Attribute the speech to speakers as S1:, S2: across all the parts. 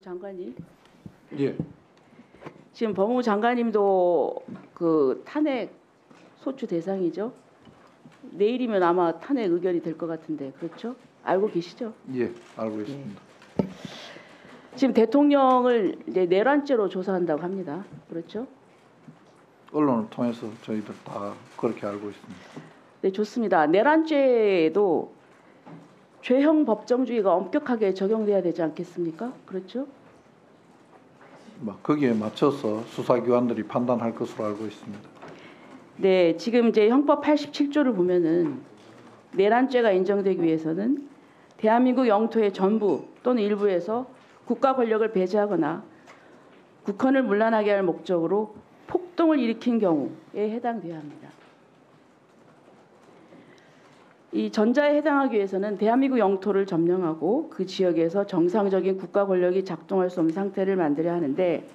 S1: 장관님.
S2: 예.
S1: 지금 법무부 장관님도 그 탄핵 소추 대상이죠. 내일이면 아마 탄핵 의결이 될 것 같은데 그렇죠? 알고 계시죠?
S2: 예, 알고 있습니다.
S1: 지금 대통령을 이제 내란죄로 조사한다고 합니다. 그렇죠?
S2: 언론을 통해서 저희들 다 그렇게 알고 있습니다.
S1: 네, 좋습니다. 내란죄에도 죄형 법정주의가 엄격하게 적용돼야 되지 않겠습니까? 그렇죠?
S2: 거기에 맞춰서 수사기관들이 판단할 것으로 알고 있습니다.
S1: 네, 지금 이제 형법 87조를 보면은 내란죄가 인정되기 위해서는 대한민국 영토의 전부 또는 일부에서 국가 권력을 배제하거나 국헌을 문란하게 할 목적으로 폭동을 일으킨 경우에 해당돼야 합니다. 이 전자에 해당하기 위해서는 대한민국 영토를 점령하고 그 지역에서 정상적인 국가 권력이 작동할 수 없는 상태를 만들어야 하는데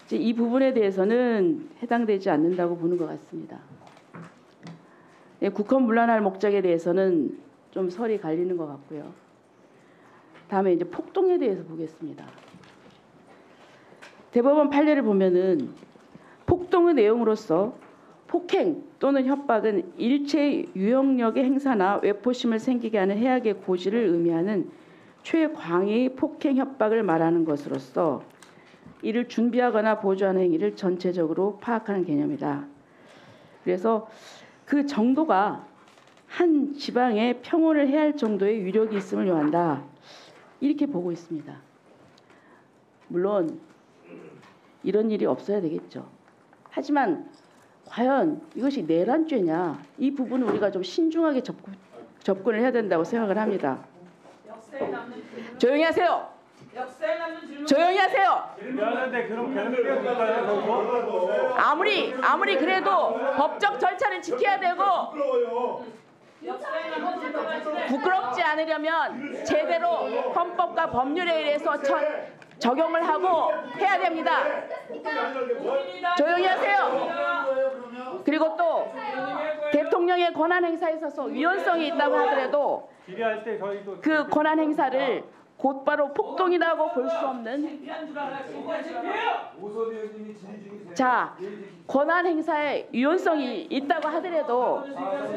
S1: 이제 이 부분에 대해서는 해당되지 않는다고 보는 것 같습니다. 네, 국헌 문란할 목적에 대해서는 좀 설이 갈리는 것 같고요. 다음에 이제 폭동에 대해서 보겠습니다. 대법원 판례를 보면은 폭동의 내용으로서 폭행 또는 협박은 일체 유형력의 행사나 외포심을 생기게 하는 해악의 고지를 의미하는 최광의 폭행 협박을 말하는 것으로서 이를 준비하거나 보조하는 행위를 전체적으로 파악하는 개념이다. 그래서 그 정도가 한 지방에 평온을 해할 정도의 위력이 있음을 요한다. 이렇게 보고 있습니다. 물론 이런 일이 없어야 되겠죠. 하지만 과연 이것이 내란죄냐, 이 부분은 우리가 좀 신중하게 접근을 해야 된다고 생각을 합니다. 조용히 하세요. 조용히 하세요. 아무리 그래도 법적 절차를 지켜야 되고 부끄럽지 않으려면 제대로 헌법과 법률에 의해서 적용을 하고 해야 됩니다. 조용히 하세요. 그리고 또 대통령의 권한 행사에 있어서 위헌성이 있다고 하더라도 그 권한 행사를 곧바로 폭동이라고 볼 수 없는 자, 권한 행사에 위헌성이 있다고 하더라도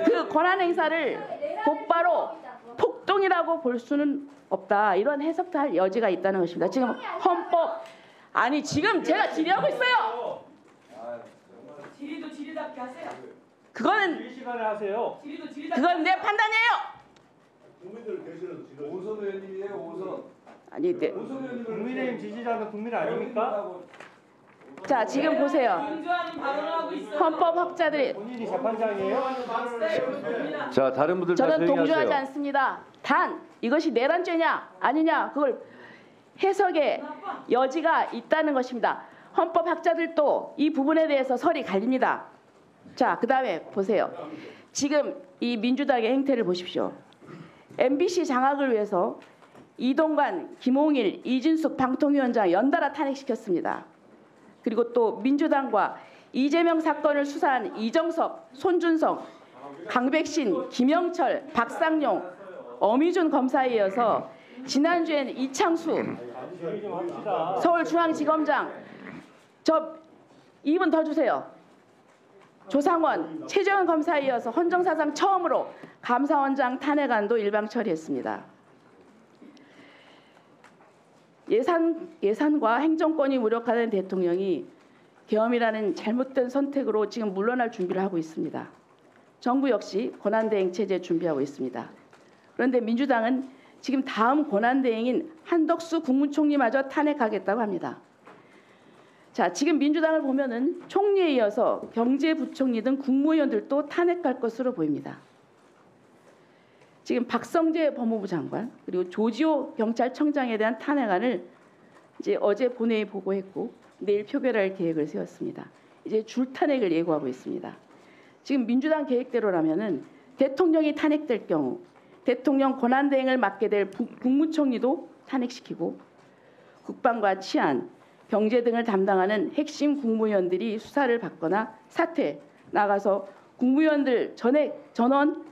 S1: 그 권한 행사를 곧바로 폭동이라고 볼 수는 없다. 이런 해석도 할 여지가 있다는 것입니다. 지금 헌법 지금 제가 질의하고 있어요.
S3: 질의도 질의답게 하세요.
S1: 그거는
S3: 질의 시간에 하세요.
S1: 그건 내 판단이에요.
S4: 오선 의원님이에요. 오선.
S1: 아니, 네.
S4: 오선 의원님
S3: 국민의힘 지지자는 국민 아닙니까?
S1: 자, 지금 보세요.
S3: 강조하는 발언을 하고 있어요.
S1: 헌법 학자들이
S3: 본인이 재판장이에요?
S4: 자, 다른 분들 다
S1: 저는
S4: 조용히
S1: 동조하지
S4: 하세요.
S1: 않습니다. 단 이것이 내란죄냐 아니냐 그걸 해석의 여지가 있다는 것입니다. 헌법 학자들도 이 부분에 대해서 설이 갈립니다. 자, 그다음에 보세요. 지금 이 민주당의 행태를 보십시오. MBC 장악을 위해서 이동관, 김홍일, 이진숙 방통위원장 연달아 탄핵시켰습니다. 그리고 또 민주당과 이재명 사건을 수사한 이정석, 손준성, 강백신, 김영철, 박상용, 어미준 검사에 이어서 지난주에는 이창수 서울중앙지검장, 저 2분 더 주세요. 조상원, 최재원 검사에 이어서 헌정사상 처음으로 감사원장 탄핵안도 일방 처리했습니다. 예산과 행정권이 무력화된 대통령이 계엄이라는 잘못된 선택으로 지금 물러날 준비를 하고 있습니다. 정부 역시 권한대행 체제 준비하고 있습니다. 그런데 민주당은 지금 다음 권한대행인 한덕수 국무총리마저 탄핵하겠다고 합니다. 자, 지금 민주당을 보면은 총리에 이어서 경제부총리 등 국무위원들도 탄핵할 것으로 보입니다. 지금 박성재 법무부 장관 그리고 조지호 경찰청장에 대한 탄핵안을 이제 어제 본회의에 보고했고 내일 표결할 계획을 세웠습니다. 이제 줄 탄핵을 예고하고 있습니다. 지금 민주당 계획대로라면은 대통령이 탄핵될 경우 대통령 권한대행을 맡게 될 국무총리도 탄핵시키고 국방과 치안, 경제 등을 담당하는 핵심 국무위원들이 수사를 받거나 사퇴, 나가서 국무위원들 전원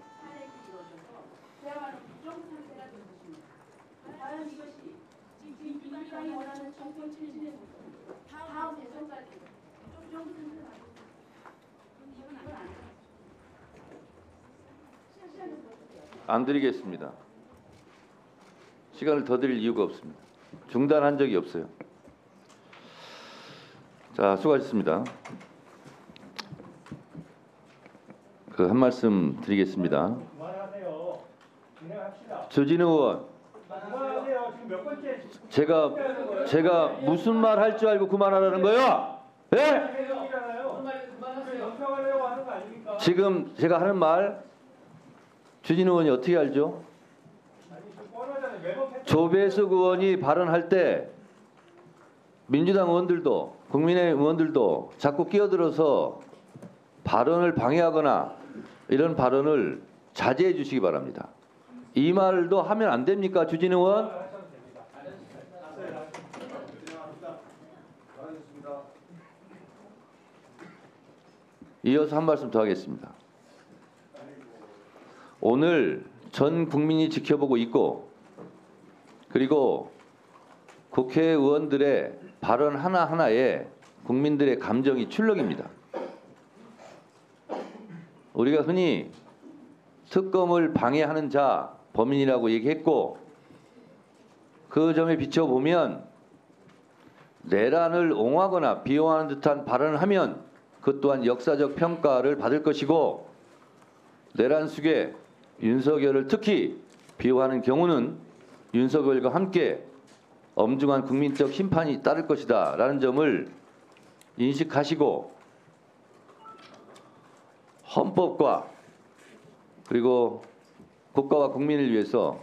S4: 안 드리겠습니다. 시간을 더 드릴 이유가 없습니다. 중단한 적이 없어요. 자, 수고하셨습니다. 그 한 말씀 드리겠습니다.
S3: 그만하세요. 진행합시다.
S4: 조진우 의원,
S3: 그만하세요. 지금 몇 번째
S4: 제가 무슨 말 할 줄 알고 그만하라는 거예요? 예?
S3: 회의잖아요. 연평하려고 하는 거 아닙니까?
S4: 지금 제가 하는 말 주진우 의원이 어떻게 알죠?
S3: 아니 지금 뻔하잖아요. 매번 패턴.
S4: 조배숙 의원이 발언할 때 민주당 의원들도 국민의 의원들도 자꾸 끼어들어서 발언을 방해하거나 이런 발언을 자제해 주시기 바랍니다. 이 말도 하면 안 됩니까, 주진우 의원? 이어서 한 말씀 더 하겠습니다. 오늘 전 국민이 지켜보고 있고 그리고 국회의원들의 발언 하나하나에 국민들의 감정이 출렁입니다. 우리가 흔히 특검을 방해하는 자 범인이라고 얘기했고 그 점에 비춰보면 내란을 옹호하거나 비호하는 듯한 발언을 하면 그 또한 역사적 평가를 받을 것이고 내란 속에 윤석열을 특히 비호하는 경우는 윤석열과 함께 엄중한 국민적 심판이 따를 것이다 라는 점을 인식하시고 헌법과 그리고 국가와 국민을 위해서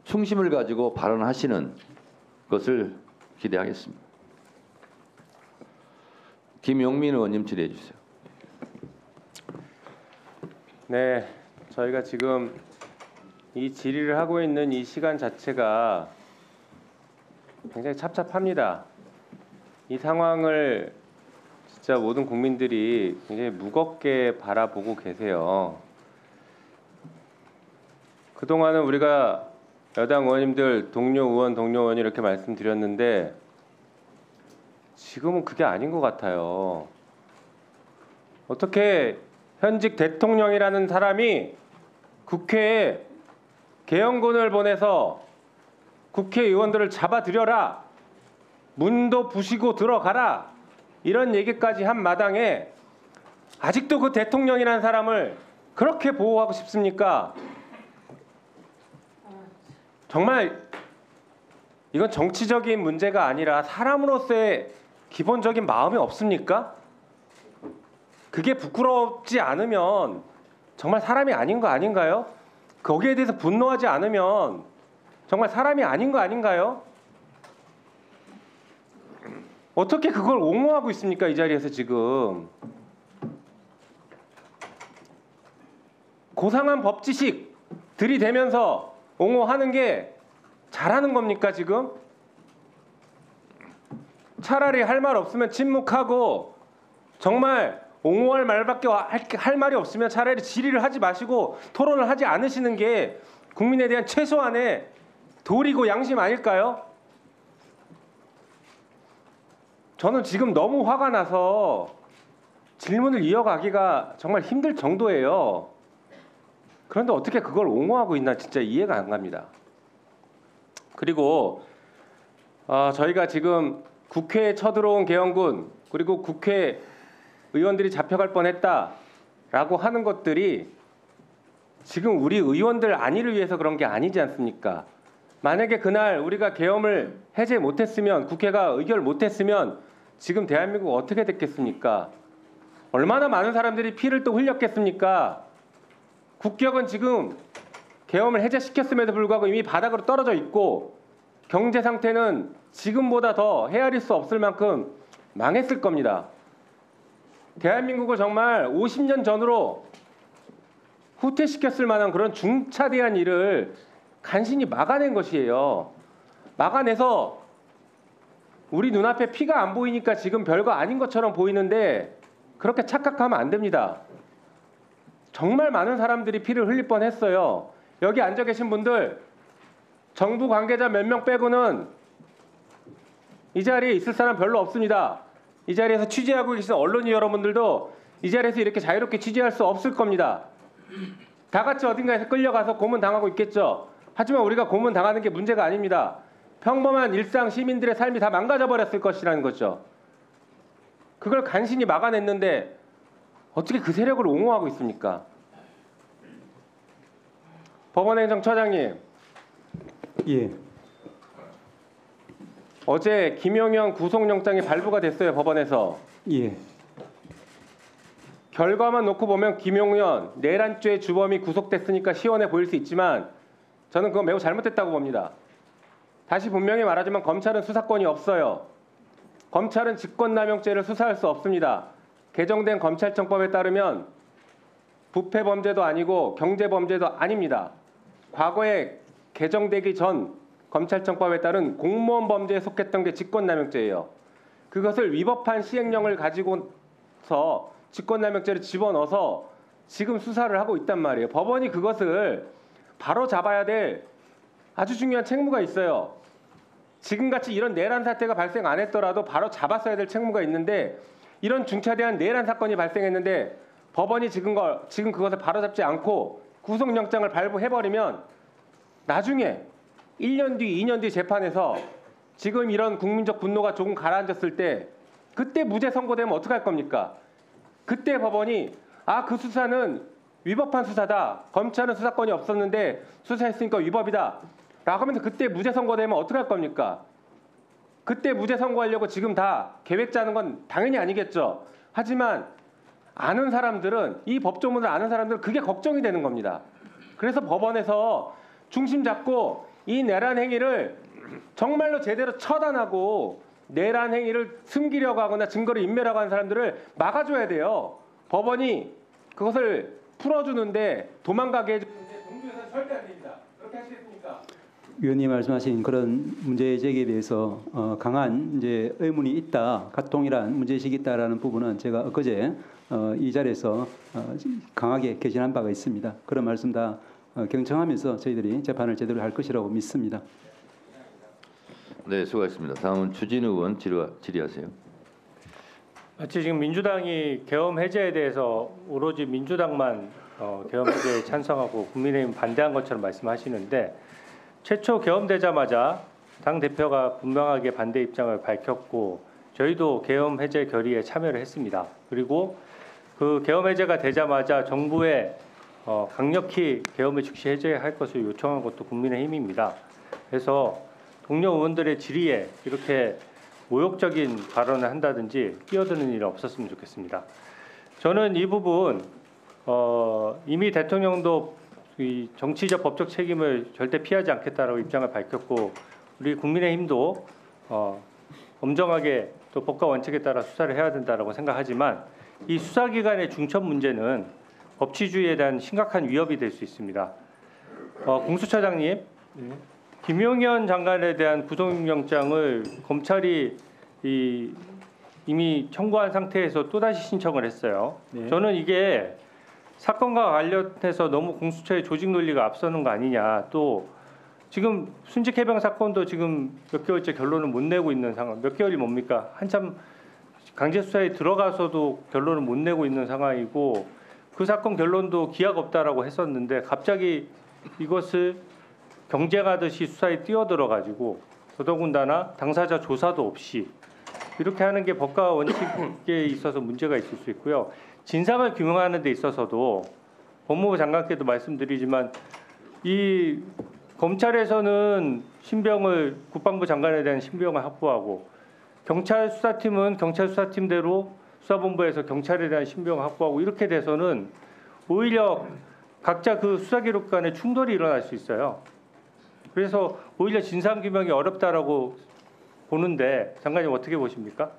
S4: 충심을 가지고 발언하시는 것을 기대하겠습니다. 김용민 의원님 질의해 주세요.
S5: 네, 저희가 지금 이 질의를 하고 있는 이 시간 자체가 굉장히 찹찹합니다. 이 상황을 진짜 모든 국민들이 굉장히 무겁게 바라보고 계세요. 그동안은 우리가 여당 의원님들 동료 의원이 이렇게 말씀드렸는데 지금은 그게 아닌 것 같아요. 어떻게 현직 대통령이라는 사람이 국회에 계엄군을 보내서 국회의원들을 잡아들여라, 문도 부시고 들어가라 이런 얘기까지 한 마당에 아직도 그 대통령이라는 사람을 그렇게 보호하고 싶습니까? 정말 이건 정치적인 문제가 아니라 사람으로서의 기본적인 마음이 없습니까? 그게 부끄럽지 않으면 정말 사람이 아닌 거 아닌가요? 거기에 대해서 분노하지 않으면 정말 사람이 아닌 거 아닌가요? 어떻게 그걸 옹호하고 있습니까? 이 자리에서 지금 고상한 법지식 들이대면서 옹호하는 게 잘하는 겁니까 지금? 차라리 할 말 없으면 침묵하고 정말 옹호할 말밖에 할 말이 없으면 차라리 질의를 하지 마시고 토론을 하지 않으시는 게 국민에 대한 최소한의 도리고 양심 아닐까요? 저는 지금 너무 화가 나서 질문을 이어가기가 정말 힘들 정도예요. 그런데 어떻게 그걸 옹호하고 있나 진짜 이해가 안 갑니다. 그리고 저희가 지금 국회에 쳐들어온 계엄군 그리고 국회의원들이 잡혀갈 뻔했다라고 하는 것들이 지금 우리 의원들 안위를 위해서 그런 게 아니지 않습니까? 만약에 그날 우리가 계엄을 해제 못했으면 국회가 의결 못했으면 지금 대한민국 어떻게 됐겠습니까? 얼마나 많은 사람들이 피를 또 흘렸겠습니까? 국격은 지금 계엄을 해제시켰음에도 불구하고 이미 바닥으로 떨어져 있고 경제 상태는 지금보다 더 헤아릴 수 없을 만큼 망했을 겁니다. 대한민국을 정말 50년 전으로 후퇴시켰을 만한 그런 중차대한 일을 간신히 막아낸 것이에요. 막아내서 우리 눈앞에 피가 안 보이니까 지금 별거 아닌 것처럼 보이는데 그렇게 착각하면 안 됩니다. 정말 많은 사람들이 피를 흘릴 뻔했어요. 여기 앉아 계신 분들 정부 관계자 몇 명 빼고는 이 자리에 있을 사람 별로 없습니다. 이 자리에서 취재하고 계신 언론인 여러분들도 이 자리에서 이렇게 자유롭게 취재할 수 없을 겁니다. 다 같이 어딘가에서 끌려가서 고문당하고 있겠죠. 하지만 우리가 고문당하는 게 문제가 아닙니다. 평범한 일상 시민들의 삶이 다 망가져버렸을 것이라는 거죠. 그걸 간신히 막아냈는데 어떻게 그 세력을 옹호하고 있습니까? 법원행정처장님,
S6: 예,
S5: 어제 김용현 구속영장이 발부가 됐어요. 법원에서.
S6: 예,
S5: 결과만 놓고 보면 김용현 내란죄 주범이 구속됐으니까 시원해 보일 수 있지만 저는 그건 매우 잘못됐다고 봅니다. 다시 분명히 말하지만 검찰은 수사권이 없어요. 검찰은 직권남용죄를 수사할 수 없습니다. 개정된 검찰청법에 따르면 부패범죄도 아니고 경제범죄도 아닙니다. 과거에 개정되기 전 검찰청법에 따른 공무원 범죄에 속했던 게 직권남용죄예요. 그것을 위법한 시행령을 가지고서 직권남용죄를 집어넣어서 지금 수사를 하고 있단 말이에요. 법원이 그것을 바로 잡아야 될 아주 중요한 책무가 있어요. 지금같이 이런 내란 사태가 발생 안 했더라도 바로 잡았어야 될 책무가 있는데 이런 중차대한 내란 사건이 발생했는데 법원이 지금 그것을 바로 잡지 않고 구속영장을 발부해버리면 나중에 1년 뒤, 2년 뒤 재판에서 지금 이런 국민적 분노가 조금 가라앉았을 때 그때 무죄 선고되면 어떡할 겁니까? 그때 법원이 그 수사는 위법한 수사다. 검찰은 수사권이 없었는데 수사했으니까 위법이다. 라고 하면서 그때 무죄 선고되면 어떡할 겁니까? 그때 무죄 선고하려고 지금 다 계획 짜는 건 당연히 아니겠죠. 하지만 아는 사람들은 이 법조문을 아는 사람들은 그게 걱정이 되는 겁니다. 그래서 법원에서 중심 잡고 이 내란 행위를 정말로 제대로 처단하고 내란 행위를 숨기려고 하거나 증거를 인멸하고 하는 사람들을 막아줘야 돼요. 법원이 그것을 풀어주는데 도망가게 해주는데 동조해서는 절대 안 됩니다. 그렇게 하시겠습니까?
S6: 위원님 말씀하신 그런 문제 제기에 대해서 강한 이제 의문이 있다, 동일한 문제의식이 있다라는 부분은 제가 엊그제 이 자리에서 강하게 개진한 바가 있습니다. 그런 말씀 다 경청하면서 저희들이 재판을 제대로 할 것이라고 믿습니다.
S4: 네, 수고하셨습니다. 다음은 추진우 의원 질의하세요.
S7: 마치 지금 민주당이 계엄 해제에 대해서 오로지 민주당만 계엄 해제에 찬성하고 국민의힘 반대한 것처럼 말씀하시는데 최초 계엄되자마자 당 대표가 분명하게 반대 입장을 밝혔고 저희도 계엄 해제 결의에 참여를 했습니다. 그리고 그 계엄 해제가 되자마자 정부에 강력히 계엄을 즉시 해제할 것을 요청한 것도 국민의힘입니다. 그래서 동료 의원들의 질의에 이렇게 모욕적인 발언을 한다든지 끼어드는 일은 없었으면 좋겠습니다. 저는 이 부분 이미 대통령도 이 정치적 법적 책임을 절대 피하지 않겠다라고 입장을 밝혔고 우리 국민의힘도 엄정하게 또 법과 원칙에 따라 수사를 해야 된다라고 생각하지만 이 수사기관의 중첩 문제는 법치주의에 대한 심각한 위협이 될 수 있습니다. 공수처장님, 김용현 장관에 대한 구속영장을 검찰이 이미 청구한 상태에서 또다시 신청을 했어요.
S6: 네.
S7: 저는 이게 사건과 관련해서 너무 공수처의 조직 논리가 앞서는 거 아니냐. 또 지금 순직 해병 사건도 지금 몇 개월째 결론을 못 내고 있는 상황. 몇 개월이 뭡니까? 한참 강제 수사에 들어가서도 결론을 못 내고 있는 상황이고 그 사건 결론도 기약 없다라고 했었는데 갑자기 이것을 경쟁하듯이 수사에 뛰어들어 가지고 더더군다나 당사자 조사도 없이 이렇게 하는 게 법과 원칙에 있어서 문제가 있을 수 있고요. 진상을 규명하는 데 있어서도 법무부 장관께도 말씀드리지만 이 검찰에서는 신병을 국방부 장관에 대한 신병을 확보하고 경찰 수사팀은 경찰 수사팀대로 수사본부에서 경찰에 대한 신병을 확보하고 이렇게 돼서는 오히려 각자 그 수사 기록 간에 충돌이 일어날 수 있어요. 그래서 오히려 진상 규명이 어렵다라고 보는데 장관님 어떻게 보십니까?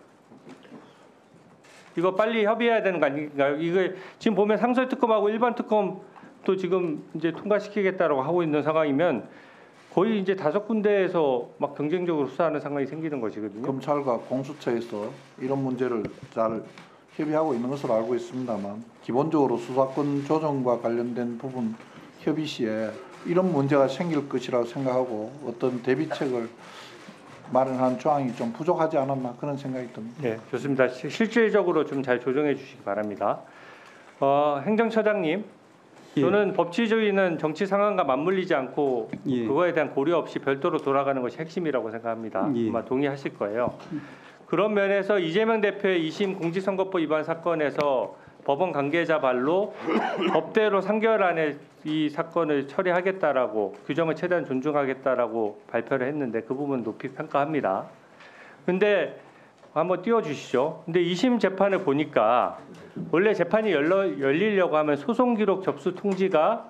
S7: 이거 빨리 협의해야 되는 거 아닌가요? 이거 지금 보면 상설 특검하고 일반 특검도 지금 이제 통과시키겠다라고 하고 있는 상황이면 거의 이제 5군데에서 막 경쟁적으로 수사하는 상황이 생기는 것이거든요.
S2: 검찰과 공수처에서 이런 문제를 잘 협의하고 있는 것으로 알고 있습니다만 기본적으로 수사권 조정과 관련된 부분 협의 시에 이런 문제가 생길 것이라고 생각하고 어떤 대비책을 마련한 조항이 좀 부족하지 않았나 그런 생각이 듭니다.
S7: 네, 좋습니다. 실질적으로 좀 잘 조정해 주시기 바랍니다. 행정처장님,
S6: 예.
S7: 저는 법치주의는 정치 상황과 맞물리지 않고
S6: 예.
S7: 그거에 대한 고려 없이 별도로 돌아가는 것이 핵심이라고 생각합니다.
S6: 예.
S7: 아마 동의하실 거예요. 그런 면에서 이재명 대표의 2심 공직선거법 위반 사건에서 법원 관계자 발로 법대로 3개월 안에 이 사건을 처리하겠다라고 규정을 최대한 존중하겠다라고 발표를 했는데 그 부분 높이 평가합니다. 근데 한번 띄워주시죠. 근데 2심 재판을 보니까 원래 재판이 열리려고 하면 소송 기록 접수 통지가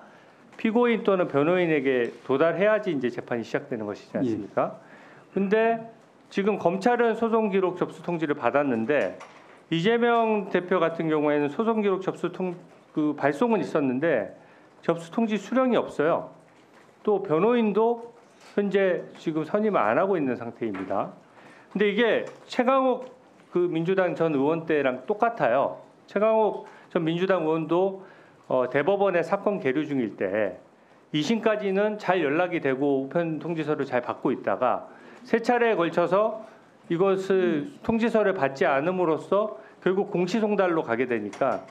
S7: 피고인 또는 변호인에게 도달해야지 이제 재판이 시작되는 것이지 않습니까? 근데 지금 검찰은 소송 기록 접수 통지를 받았는데 이재명 대표 같은 경우에는 소송 기록 접수 그 발송은 있었는데 접수 통지 수령이 없어요. 또 변호인도 현재 지금 선임을 안 하고 있는 상태입니다. 근데 이게 최강욱 그 민주당 전 의원 때랑 똑같아요. 최강욱 전 민주당 의원도 대법원에 사건 계류 중일 때 2심까지는 잘 연락이 되고 우편 통지서를 잘 받고 있다가 세 차례에 걸쳐서 이것을 통지서를 받지 않음으로써 결국 공시송달로 가게 되니까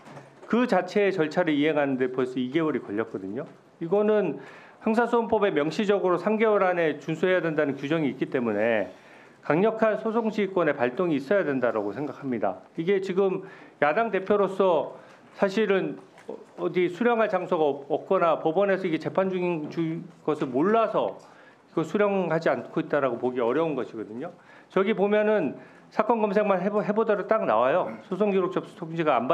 S7: 그 자체의 절차를 이행하는데 벌써 2개월이 걸렸거든요. 이거는 형사소송법에 명시적으로 3개월 안에 준수해야 된다는 규정이 있기 때문에 강력한 소송지휘권의 발동이 있어야 된다고 생각합니다. 이게 지금 야당 대표로서 사실은 어디 수령할 장소가 없거나 법원에서 이게 재판 중인 것을 몰라서 그 수령하지 않고 있다라고 보기 어려운 것이거든요. 저기 보면은 사건 검색만 해보더라도 딱 나와요. 소송 기록 접수 통지가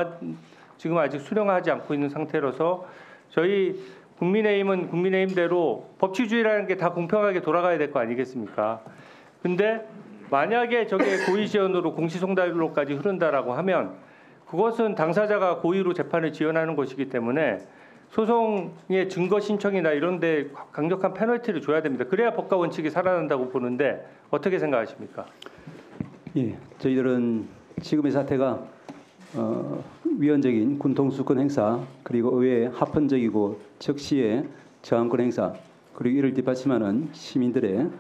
S7: 지금 아직 수령하지 않고 있는 상태라서 저희 국민의힘은 국민의힘대로 법치주의라는 게 다 공평하게 돌아가야 될 거 아니겠습니까? 근데 만약에 저게 고의 지연으로 공시송달로까지 흐른다라고 하면 그것은 당사자가 고의로 재판을 지연하는 것이기 때문에 소송의 증거 신청이나 이런 데 강력한 페널티를 줘야 됩니다. 그래야 법과 원칙이 살아난다고 보는데 어떻게 생각하십니까?
S6: 예, 저희들은 지금의 사태가 위헌적인 군통수권 행사 그리고 의회의 합헌적이고 적시의 저항권 행사 그리고 이를 뒷받침하는 시민들의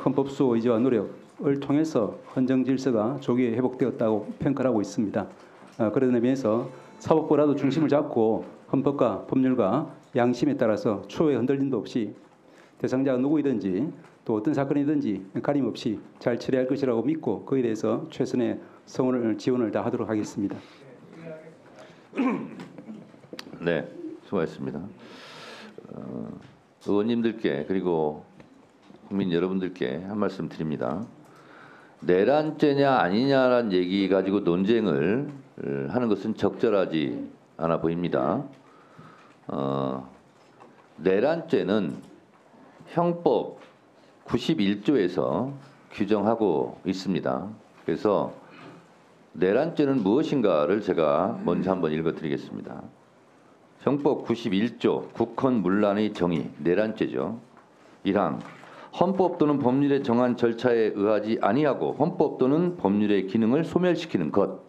S6: 헌법수호 의지와 노력을 통해서 헌정 질서가 조기에 회복되었다고 평가하고 있습니다. 그런 의미에서 사법부라도 중심을 잡고 헌법과 법률과 양심에 따라서 초의 흔들림도 없이 대상자가 누구이든지 또 어떤 사건이든지 가림없이 잘 처리할 것이라고 믿고 그에 대해서 최선의 성원을 지원을 다 하도록 하겠습니다.
S4: 네, 수고하셨습니다. 의원님들께 그리고 국민 여러분들께 한 말씀 드립니다. 내란죄냐 아니냐라는 얘기 가지고 논쟁을 하는 것은 적절하지 않아 보입니다. 내란죄는 형법 91조에서 규정하고 있습니다. 그래서 내란죄는 무엇인가를 제가 먼저 한번 읽어드리겠습니다. 형법 91조 국헌문란의 정의 내란죄죠. 1항 헌법 또는 법률에 정한 절차에 의하지 아니하고 헌법 또는 법률의 기능을 소멸시키는 것.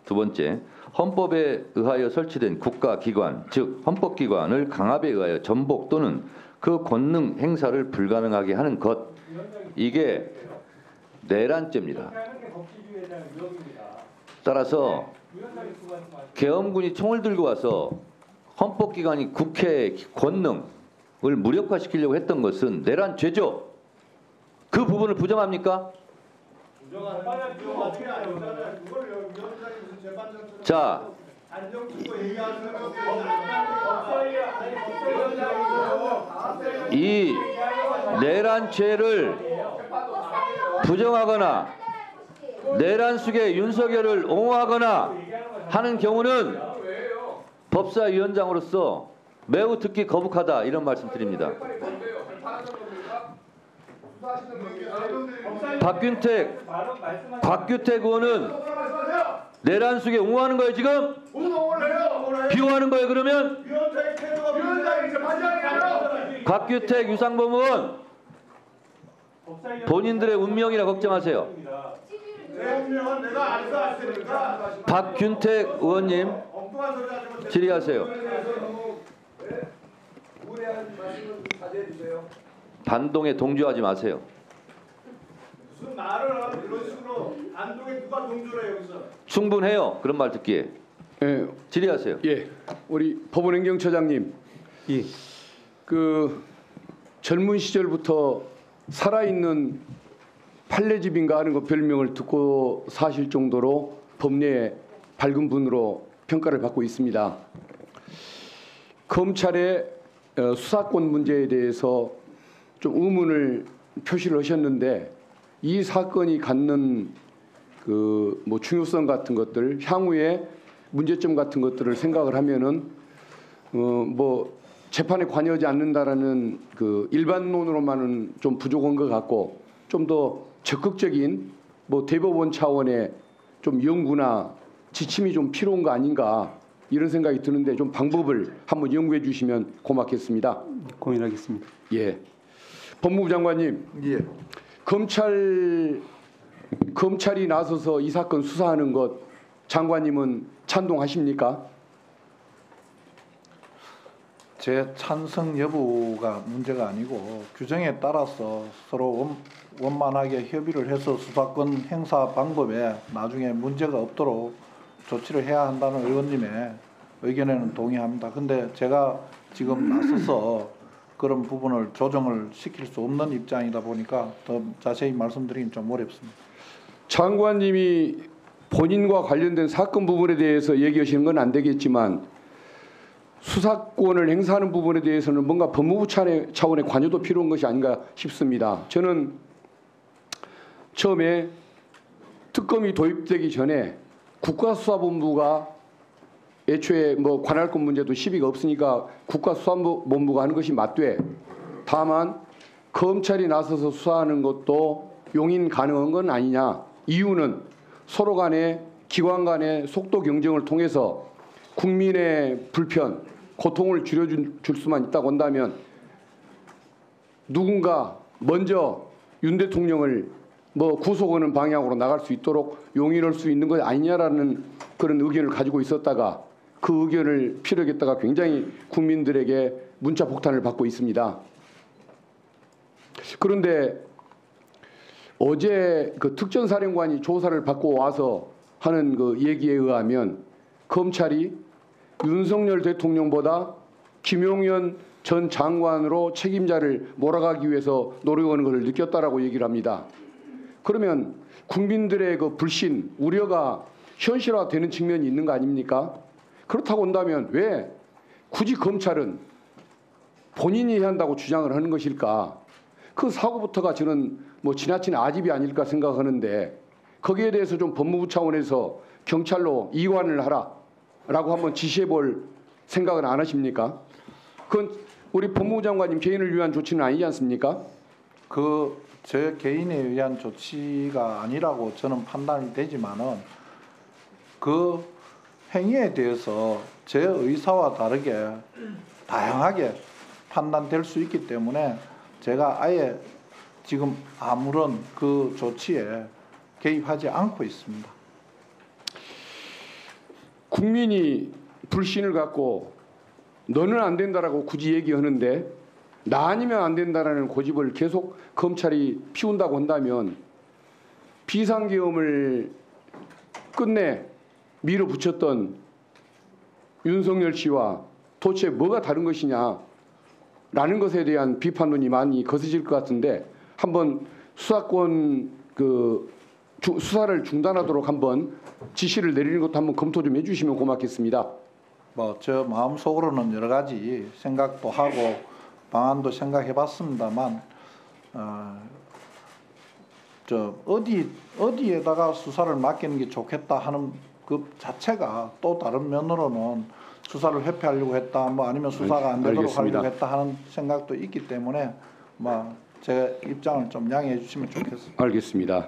S4: 두 번째, 헌법에 의하여 설치된 국가기관, 즉 헌법기관을 강압에 의하여 전복 또는 그 권능 행사를 불가능하게 하는 것. 이게 내란죄입니다. 따라서 계엄군이 총을 들고 와서 헌법기관이 국회의 권능을 무력화시키려고 했던 것은 내란죄죠. 그 부분을 부정합니까? 자, 이 내란죄를 부정하거나 내란 속에 윤석열을 옹호하거나 하는 경우는 법사위원장으로서 매우 듣기 거북하다 이런 말씀 드립니다. 곽규택 의원은 내란 속에 옹호하는 거예요 지금? 비호하는 거예요 그러면? 곽규택 유상범 의원 본인들의 운명이라 걱정하세요. 박균택 의원님 질의하세요. 반동에 동조하지 마세요.
S3: 무슨 말을 그런 식으로 단독에 누가 동조를 해요 여기서?
S4: 충분해요. 그런 말 듣기에.
S8: 예,
S4: 질의하세요.
S8: 예, 우리 법원행정처장님,
S6: 예.
S8: 그 젊은 시절부터 살아있는 판례집인가 하는 거 별명을 듣고 사실 정도로 법리에 밝은 분으로 평가를 받고 있습니다. 검찰의 수사권 문제에 대해서 좀 의문을 표시를 하셨는데 이 사건이 갖는 그 뭐 중요성 같은 것들, 향후에 문제점 같은 것들을 생각을 하면은 뭐 재판에 관여하지 않는다라는 그 일반론으로만은 좀 부족한 것 같고 좀 더 적극적인 뭐 대법원 차원의 좀 연구나 지침이 좀 필요한 거 아닌가 이런 생각이 드는데 좀 방법을 한번 연구해 주시면 고맙겠습니다.
S6: 고민하겠습니다.
S8: 예, 법무부 장관님,
S2: 예.
S8: 검찰이 나서서 이 사건 수사하는 것 장관님은 찬동하십니까?
S2: 제 찬성 여부가 문제가 아니고 규정에 따라서 서로 원만하게 협의를 해서 수사권 행사 방법에 나중에 문제가 없도록 조치를 해야 한다는 의원님의 의견에는 동의합니다. 근데 제가 지금 나서서 그런 부분을 조정을 시킬 수 없는 입장이다 보니까 더 자세히 말씀드리긴 좀 어렵습니다.
S8: 장관님이 본인과 관련된 사건 부분에 대해서 얘기하시는 건 안 되겠지만 수사권을 행사하는 부분에 대해서는 뭔가 법무부 차원의 관여도 필요한 것이 아닌가 싶습니다. 저는 처음에 특검이 도입되기 전에 국가수사본부가 애초에 뭐 관할권 문제도 시비가 없으니까 국가수사본부가 하는 것이 맞되 다만 검찰이 나서서 수사하는 것도 용인 가능한 건 아니냐. 이유는 서로 간의 기관 간의 속도 경쟁을 통해서 국민의 불편, 고통을 줄여줄 수만 있다고 한다면 누군가 먼저 윤 대통령을 뭐 구속하는 방향으로 나갈 수 있도록 용인할 수 있는 것 아니냐라는 그런 의견을 가지고 있었다가 그 의견을 피력했다가 굉장히 국민들에게 문자 폭탄을 받고 있습니다. 그런데 어제 그 특전사령관이 조사를 받고 와서 하는 그 얘기에 의하면 검찰이 윤석열 대통령보다 김용현 전 장관으로 책임자를 몰아가기 위해서 노력하는 것을 느꼈다라고 얘기를 합니다. 그러면 국민들의 그 불신, 우려가 현실화되는 측면이 있는 거 아닙니까? 그렇다고 한다면 왜 굳이 검찰은 본인이 해야 한다고 주장을 하는 것일까? 그 사고부터가 저는 뭐 지나친 아집이 아닐까 생각하는데 거기에 대해서 좀 법무부 차원에서 경찰로 이관을 하라라고 한번 지시해 볼 생각은 안 하십니까? 그건 우리 법무부 장관님 개인을 위한 조치는 아니지 않습니까?
S2: 그 제 개인에 의한 조치가 아니라고 저는 판단이 되지만은 그 행위에 대해서 제 의사와 다르게 다양하게 판단될 수 있기 때문에 제가 아예 지금 아무런 그 조치에 개입하지 않고 있습니다.
S8: 국민이 불신을 갖고 너는 안 된다라고 굳이 얘기하는데 나 아니면 안 된다라는 고집을 계속 검찰이 피운다고 한다면 비상계엄을 끝내 밀어붙였던 윤석열 씨와 도대체 뭐가 다른 것이냐라는 것에 대한 비판론이 많이 거세질 것 같은데 한번 수사권 수사를 중단하도록 한번 지시를 내리는 것도 한번 검토 좀 해주시면 고맙겠습니다.
S2: 뭐 저 마음속으로는 여러 가지 생각도 하고 방안도 생각해봤습니다만 어디에다가 수사를 맡기는 게 좋겠다 하는 그 자체가 또 다른 면으로는 수사를 회피하려고 했다, 뭐 아니면 수사가 안 되도록
S8: 알겠습니다.
S2: 하려고 했다 하는 생각도 있기 때문에 뭐 제 입장을 좀 양해해 주시면 좋겠습니다.
S8: 알겠습니다.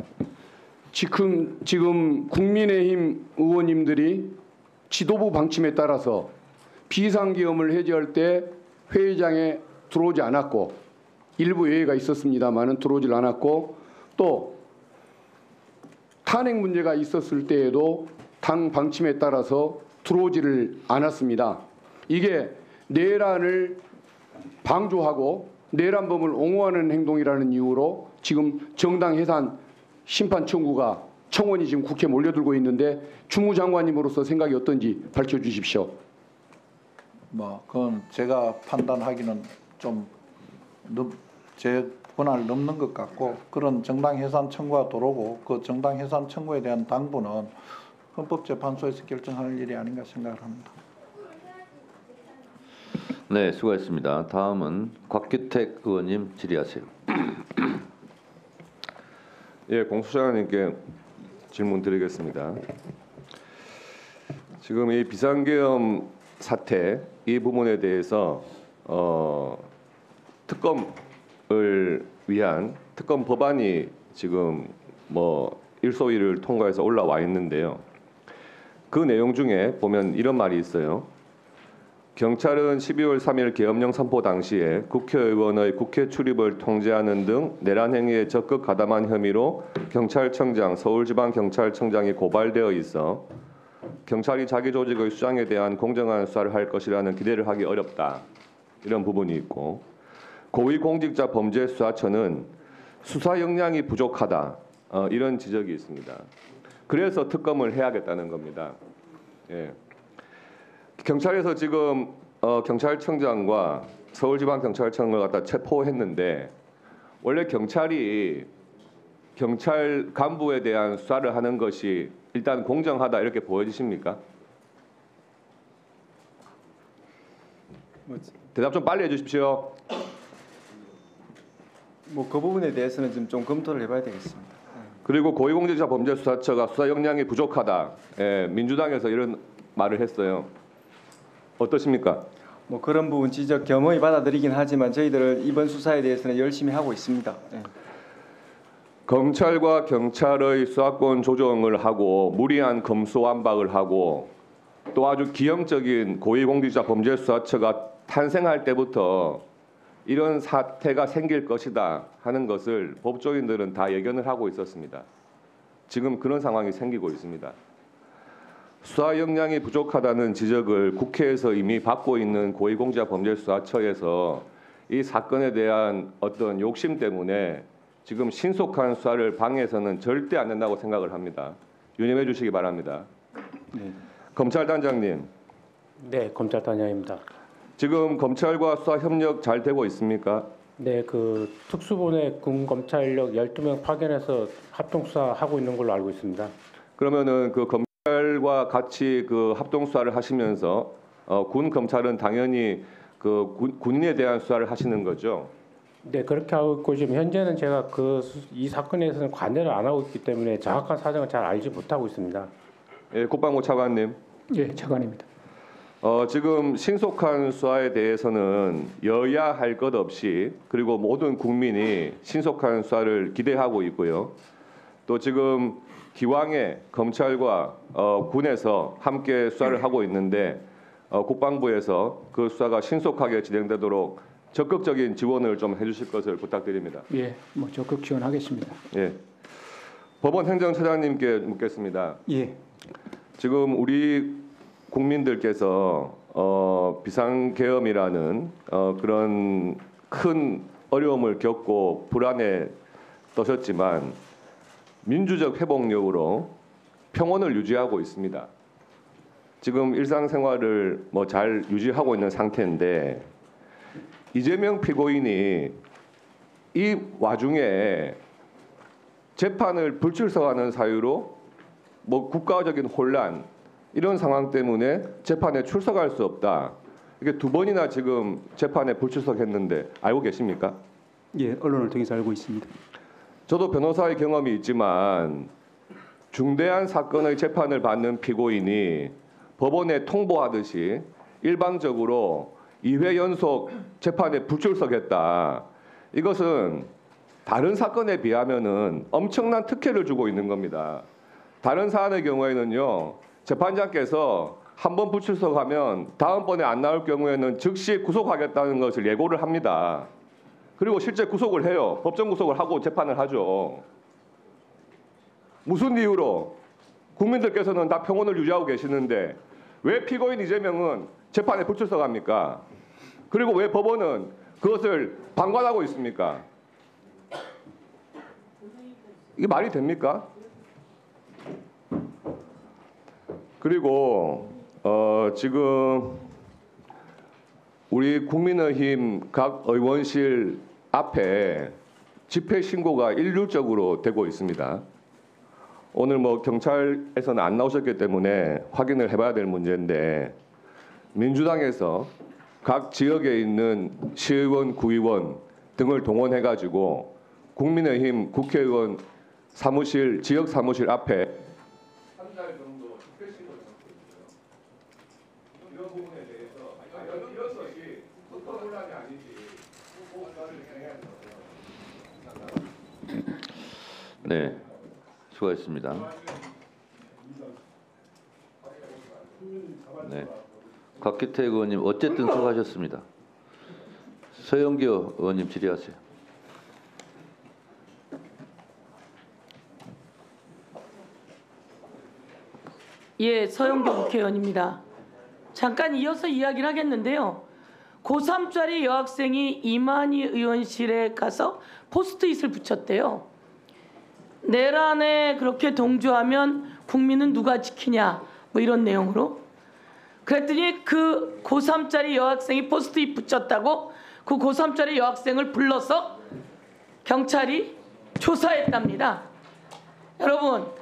S8: 지금 국민의힘 의원님들이 지도부 방침에 따라서 비상계엄을 해제할 때 회의장에 들어오지 않았고 일부 예외가 있었습니다만은 들어오질 않았고 또 탄핵 문제가 있었을 때에도 당 방침에 따라서 들어오지를 않았습니다. 이게 내란을 방조하고 내란범을 옹호하는 행동이라는 이유로 지금 정당 해산 심판 청구가 청원이 지금 국회에 몰려들고 있는데 주무장관님으로서 생각이 어떤지 밝혀주십시오.
S2: 뭐 그건 제가 판단하기는 좀 제 권한을 넘는 것 같고, 그런 정당 해산 청구가 도로고 그 정당 해산 청구에 대한 당부는 헌법재판소에서 결정하는 일이 아닌가 생각을 합니다.
S4: 네, 수고했습니다. 다음은 곽규택 의원님 질의하세요.
S9: 예, 공수처장님께 질문 드리겠습니다. 지금 이 비상계엄 사태 이 부분에 대해서 특검을 위한 특검 법안이 지금 뭐 일소위를 통과해서 올라와 있는데요. 그 내용 중에 보면 이런 말이 있어요. 경찰은 12월 3일 계엄령 선포 당시에 국회의원의 국회 출입을 통제하는 등 내란 행위에 적극 가담한 혐의로 경찰청장, 서울지방경찰청장이 고발되어 있어 경찰이 자기 조직의 수장에 대한 공정한 수사를 할 것이라는 기대를 하기 어렵다. 이런 부분이 있고, 고위공직자범죄수사처는 수사 역량이 부족하다. 이런 지적이 있습니다. 그래서 특검을 해야겠다는 겁니다. 예. 경찰에서 지금 경찰청장과 서울지방경찰청을 갖다 체포했는데, 원래 경찰이 경찰 간부에 대한 수사를 하는 것이 일단 공정하다 이렇게 보여지십니까? 대답 좀 빨리 해주십시오.
S10: 뭐 그 부분에 대해서는 좀 검토를 해봐야 되겠습니다.
S9: 그리고 고위공직자범죄수사처가 수사 역량이 부족하다. 예, 민주당에서 이런 말을 했어요. 어떠십니까?
S10: 뭐 그런 부분 지적 겸허히 받아들이긴 하지만 저희들은 이번 수사에 대해서는 열심히 하고 있습니다. 예.
S9: 검찰과 경찰의 수사권 조정을 하고 무리한 검수완박을 하고 또 아주 기형적인 고위공직자범죄수사처가 탄생할 때부터 이런 사태가 생길 것이다 하는 것을 법조인들은 다 예견을 하고 있었습니다. 지금 그런 상황이 생기고 있습니다. 수사 역량이 부족하다는 지적을 국회에서 이미 받고 있는 고위공직자범죄수사처에서 이 사건에 대한 어떤 욕심 때문에 지금 신속한 수사를 방해해서는 절대 안 된다고 생각을 합니다. 유념해 주시기 바랍니다.
S10: 네.
S9: 검찰단장님.
S11: 네, 검찰단장입니다.
S9: 지금 검찰과 수사 협력 잘 되고 있습니까?
S11: 네, 그 특수본의 군검찰력 12명 파견해서 합동 수사하고 있는 걸로 알고 있습니다.
S9: 그러면은 그 검찰과 같이 그 합동 수사를 하시면서 군 검찰은 당연히 그 군인에 대한 수사를 하시는 거죠?
S11: 네, 그렇게 하고 있고 지금 현재는 제가 이 사건에서는 관여를 안 하고 있기 때문에 정확한 사정을 잘 알지 못하고 있습니다.
S9: 예, 국방부 차관님.
S11: 예, 차관입니다.
S9: 지금 신속한 수사에 대해서는 여야 할 것 없이 그리고 모든 국민이 신속한 수사를 기대하고 있고요. 또 지금 기왕에 검찰과 군에서 함께 수사를 하고 있는데 국방부에서 그 수사가 신속하게 진행되도록 적극적인 지원을 좀 해주실 것을 부탁드립니다.
S11: 예, 뭐 적극 지원하겠습니다.
S9: 예. 법원 행정처장님께 묻겠습니다.
S6: 예.
S9: 지금 우리 국민들께서 비상계엄이라는 그런 큰 어려움을 겪고 불안에 떠셨지만 민주적 회복력으로 평온을 유지하고 있습니다. 지금 일상생활을 뭐 잘 유지하고 있는 상태인데 이재명 피고인이 이 와중에 재판을 불출석하는 사유로 뭐 국가적인 혼란 이런 상황 때문에 재판에 출석할 수 없다. 이게 2번이나 지금 재판에 불출석했는데 알고 계십니까?
S6: 예, 언론을 통해서 알고 있습니다.
S9: 저도 변호사의 경험이 있지만 중대한 사건의 재판을 받는 피고인이 법원에 통보하듯이 일방적으로 2회 연속 재판에 불출석했다. 이것은 다른 사건에 비하면은 엄청난 특혜를 주고 있는 겁니다. 다른 사안의 경우에는요. 재판장께서 한 번 불출석하면 다음번에 안 나올 경우에는 즉시 구속하겠다는 것을 예고를 합니다. 그리고 실제 구속을 해요. 법정 구속을 하고 재판을 하죠. 무슨 이유로? 국민들께서는 다 평온을 유지하고 계시는데 왜 피고인 이재명은 재판에 불출석합니까? 그리고 왜 법원은 그것을 방관하고 있습니까? 이게 말이 됩니까? 그리고 지금 우리 국민의힘 각 의원실 앞에 집회 신고가 일률적으로 되고 있습니다. 오늘 뭐 경찰에서는 안 나오셨기 때문에 확인을 해봐야 될 문제인데, 민주당에서 각 지역에 있는 시의원, 구의원 등을 동원해가지고 국민의힘 국회의원 사무실, 지역 사무실 앞에 한 달 정도 집회 신고를 했거든요. 이런 부분에 대해서 이런 것이 국토 논란이 아니지 보고를 해야 돼요.
S4: 네, 수고하셨습니다. 네, 곽기태 의원님 어쨌든 수고하셨습니다. 서영교 의원님 질의하세요.
S12: 예, 서영교 국회의원입니다. 잠깐 이어서 이야기를 하겠는데요. 고3짜리 여학생이 이만희 의원실에 가서 포스트잇을 붙였대요. 내란에 그렇게 동조하면 국민은 누가 지키냐, 뭐 이런 내용으로. 그랬더니 그 고3짜리 여학생이 포스트잇 붙였다고 그 고3짜리 여학생을 불러서 경찰이 조사했답니다. 여러분,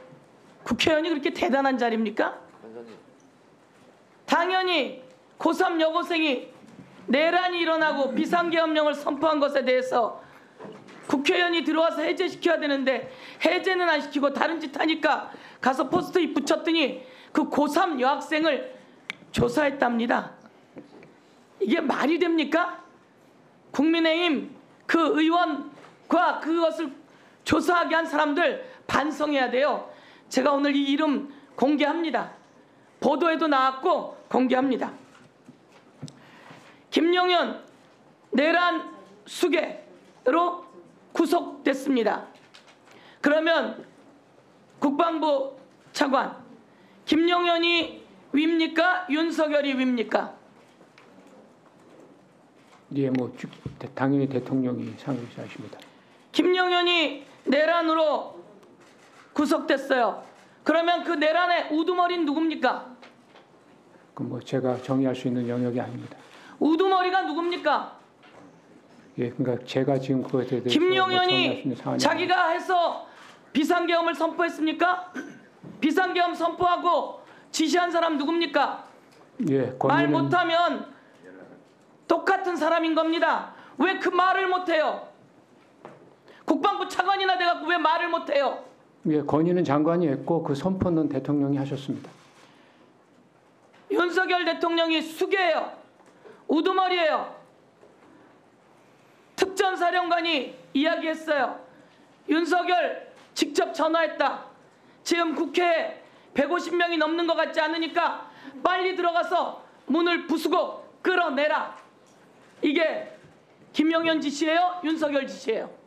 S12: 국회의원이 그렇게 대단한 자리입니까? 당연히 고3 여고생이 내란이 일어나고 비상계엄령을 선포한 것에 대해서 국회의원이 들어와서 해제시켜야 되는데 해제는 안 시키고 다른 짓 하니까 가서 포스트잇 붙였더니 그 고3 여학생을 조사했답니다. 이게 말이 됩니까? 국민의힘 그 의원과 그것을 조사하게 한 사람들 반성해야 돼요. 제가 오늘 이 이름 공개합니다. 보도에도 나왔고 공개합니다. 김용현 내란 수괴로 구속됐습니다. 그러면 국방부 차관 김용현이 위입니까? 윤석열이 위입니까?
S11: 예, 뭐 당연히 대통령이 상임자십니다.
S12: 김용현이 내란으로 구속됐어요. 그러면 그 내란의 우두머리는 누굽니까?
S11: 그 뭐 제가 정의할 수 있는 영역이 아닙니다.
S12: 우두머리가 누굽니까?
S11: 예, 그러니까 제가 지금 그것에 대해서
S12: 김용현이 자기가 해서 비상계엄을 선포했습니까? 비상계엄 선포하고 지시한 사람 누굽니까?
S11: 예,
S12: 말 못하면 똑같은 사람인 겁니다. 왜 그 말을 못해요? 국방부 차관이나 돼갖고 왜 말을 못해요?
S11: 예, 건의는 장관이 했고 그 선포는 대통령이 하셨습니다.
S12: 윤석열 대통령이 수괴예요. 우두머리예요. 특전사령관이 이야기했어요. 윤석열 직접 전화했다. 지금 국회에 150명이 넘는 것 같지 않으니까 빨리 들어가서 문을 부수고 끌어내라. 이게 김용현 지시예요? 윤석열 지시예요?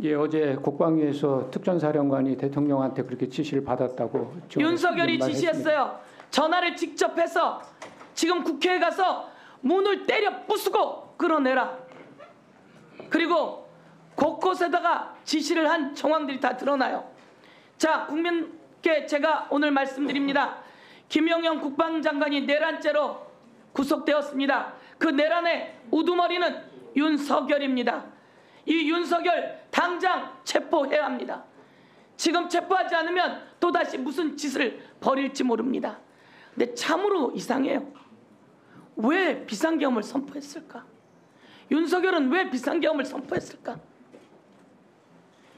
S11: 예, 어제 국방위에서 특전사령관이 대통령한테 그렇게 지시를 받았다고
S12: 윤석열이 지시했어요. 전화를 직접 해서 지금 국회에 가서 문을 때려 부수고 끌어내라. 그리고 곳곳에다가 지시를 한 정황들이 다 드러나요. 자, 국민께 제가 오늘 말씀드립니다. 김용현 국방장관이 내란죄로 구속되었습니다. 그 내란의 우두머리는 윤석열입니다. 이 윤석열 당장 체포해야 합니다. 지금 체포하지 않으면 또다시 무슨 짓을 벌일지 모릅니다. 근데 참으로 이상해요. 왜 비상계엄을 선포했을까? 윤석열은 왜 비상계엄을 선포했을까?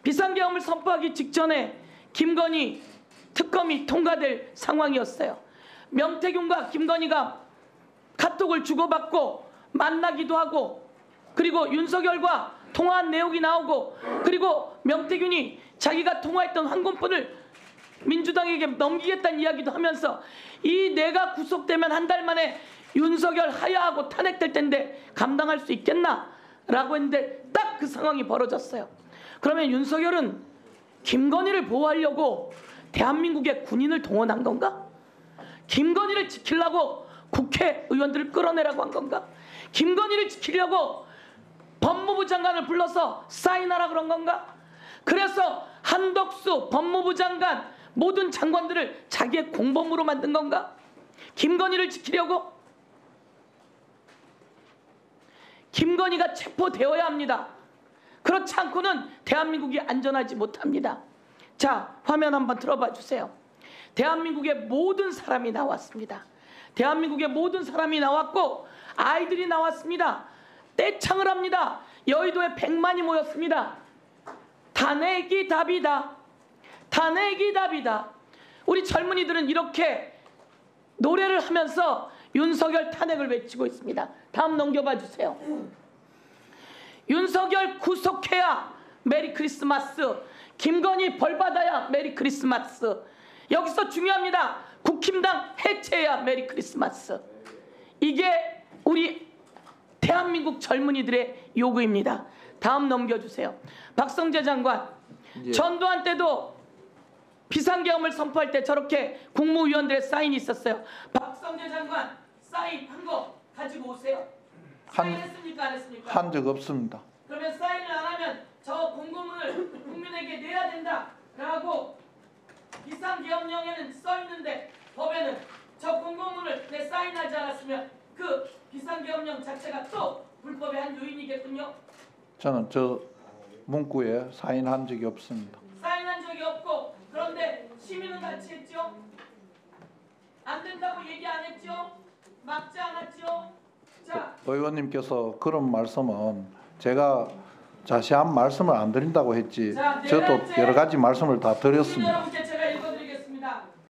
S12: 비상계엄을 선포하기 직전에 김건희 특검이 통과될 상황이었어요. 명태균과 김건희가 카톡을 주고받고 만나기도 하고, 그리고 윤석열과 통화한 내용이 나오고, 그리고 명태균이 자기가 통화했던 황금폰을 민주당에게 넘기겠다는 이야기도 하면서 이 내가 구속되면 한 달 만에 윤석열 하야하고 탄핵될 텐데 감당할 수 있겠나? 라고 했는데 딱 그 상황이 벌어졌어요. 그러면 윤석열은 김건희를 보호하려고 대한민국의 군인을 동원한 건가? 김건희를 지키려고 국회의원들을 끌어내라고 한 건가? 김건희를 지키려고 법무부 장관을 불러서 사인하라 그런 건가? 그래서 한덕수 법무부 장관 모든 장관들을 자기의 공범으로 만든 건가? 김건희를 지키려고? 김건희가 체포되어야 합니다. 그렇지 않고는 대한민국이 안전하지 못합니다. 자, 화면 한번 들어봐 주세요. 대한민국의 모든 사람이 나왔습니다. 대한민국의 모든 사람이 나왔고 아이들이 나왔습니다. 떼창을 합니다. 여의도에 100만이 모였습니다. 탄핵이 답이다. 탄핵이 답이다. 우리 젊은이들은 이렇게 노래를 하면서 윤석열 탄핵을 외치고 있습니다. 다음 넘겨봐 주세요. 윤석열 구속해야 메리 크리스마스. 김건희 벌받아야 메리 크리스마스. 여기서 중요합니다. 국힘당 해체해야 메리 크리스마스. 이게 우리 대한민국 젊은이들의 요구입니다. 다음 넘겨주세요. 박성재 장관, 전두환 때도 비상계엄을 선포할 때 저렇게 국무위원들의 사인이 있었어요. 박성재 장관 사인한 거 가지고 오세요. 사인했습니까? 안 했습니까?
S2: 한 적 없습니다.
S12: 그러면 사인을 안 하면 저 공고문을 국민에게 내야 된다 라고 비상계엄령에는 써있는데 법에는 저 공고문을 내 사인하지 않았으면 그 비상계엄령 자체가 또 불법의 한 요인이겠군요.
S2: 저는 저 문구에 사인한 적이 없습니다.
S12: 사인한 적이 없고 그런데 시민은 같이 했죠? 안 된다고 얘기 안 했죠? 막지 않았죠? 자,
S2: 의원님께서 그런 말씀은 제가 자세한 말씀을 안 드린다고 했지.
S12: 자,
S2: 저도 여러 가지 말씀을 다
S12: 국민
S2: 드렸습니다.
S12: 여러분께